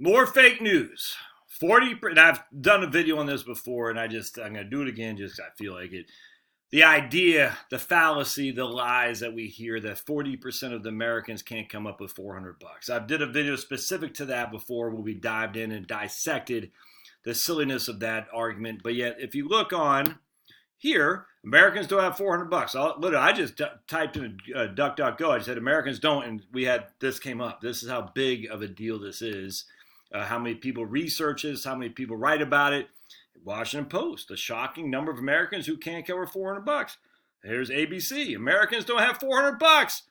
More fake news. 40, and I've done a video on this before, and I'm going to do it again just because I feel like it. The idea, the fallacy, the lies that we hear that 40% of the Americans can't come up with $400. I did a video specific to that before where we dived in and dissected the silliness of that argument. But yet, if you look on here, Americans don't have $400. I just typed in DuckDuckGo. I said Americans don't, and this came up. This is how big of a deal this is. How many people research this? How many people write about it? Washington Post, the shocking number of Americans who can't cover $400. Here's ABC, Americans don't have $400.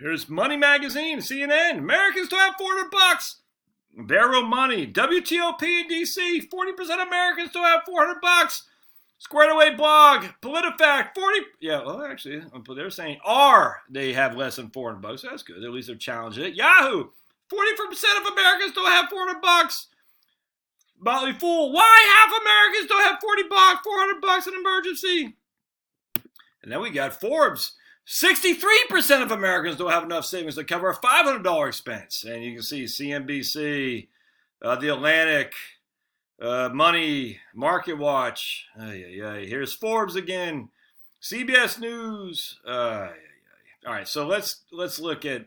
Here's Money Magazine, CNN, Americans don't have $400. Barrow Money, WTOP in DC, 40% of Americans don't have $400. Squared Away Blog, PolitiFact, 40. Yeah, well, actually, they're saying they have less than $400. So that's good. At least they're challenging it. Yahoo, 40% of Americans don't have $400. Motley Fool, why half Americans don't have $400 in emergency? And then we got Forbes. 63% of Americans don't have enough savings to cover a $500 expense. And you can see CNBC, The Atlantic, Money, Market Watch. Here's Forbes again. CBS News. All right, so let's look at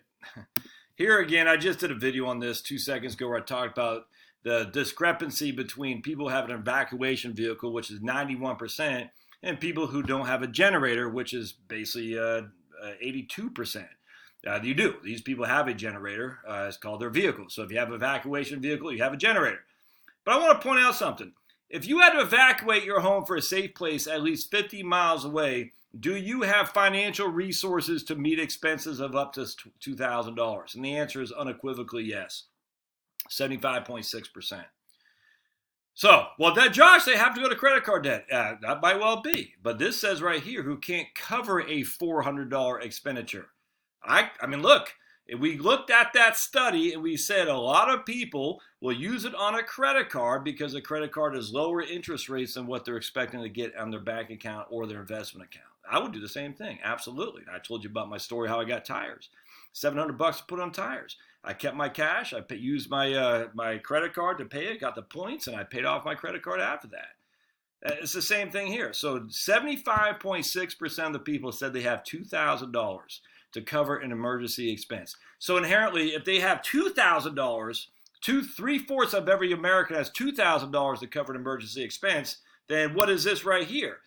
here again. I just did a video on this 2 seconds ago where I talked about the discrepancy between people having an evacuation vehicle, which is 91%, and people who don't have a generator, which is basically 82%. You do. These people have a generator. It's called their vehicle. So if you have an evacuation vehicle, you have a generator. But I want to point out something. If you had to evacuate your home for a safe place at least 50 miles away, do you have financial resources to meet expenses of up to $2,000? And the answer is unequivocally yes. 75.6%. So, Josh, they have to go to credit card debt. That might well be. But this says right here, who can't cover a $400 expenditure. I mean, look, we looked at that study and we said a lot of people will use it on a credit card because a credit card has lower interest rates than what they're expecting to get on their bank account or their investment account. I would do the same thing. Absolutely. I told you about my story, how I got tires. $700 to put on tires. I kept my cash. I used my credit card to pay it, got the points, and I paid off my credit card after that. It's the same thing here. So 75.6% of the people said they have $2,000 to cover an emergency expense. So inherently, if they have $2,000, 3/4 of every American has $2,000 to cover an emergency expense, then what is this right here?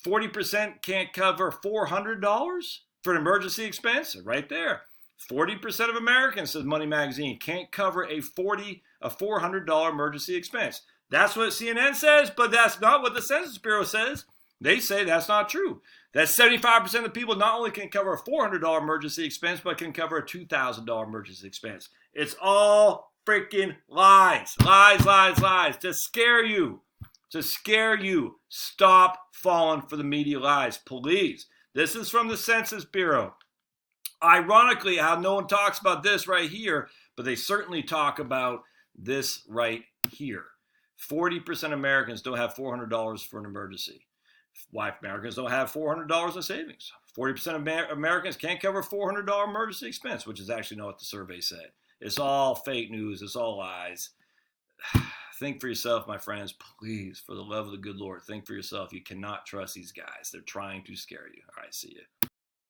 40% can't cover $400 for an emergency expense? Right there. 40% of Americans, says Money Magazine, can't cover a $400 emergency expense. That's what CNN says, but that's not what the Census Bureau says. They say that's not true. That 75% of people not only can cover a $400 emergency expense, but can cover a $2,000 emergency expense. It's all freaking lies. Lies, lies, lies. To scare you. To scare you. Stop falling for the media lies, please. This is from the Census Bureau. Ironically, how no one talks about this right here, but they certainly talk about this right here. 40% of Americans don't have $400 for an emergency. Why Americans don't have $400 in savings? 40% of Americans can't cover $400 emergency expense, which is actually not what the survey said. It's all fake news. It's all lies. Think for yourself, my friends. Please, for the love of the good Lord, think for yourself. You cannot trust these guys. They're trying to scare you. All right, see you.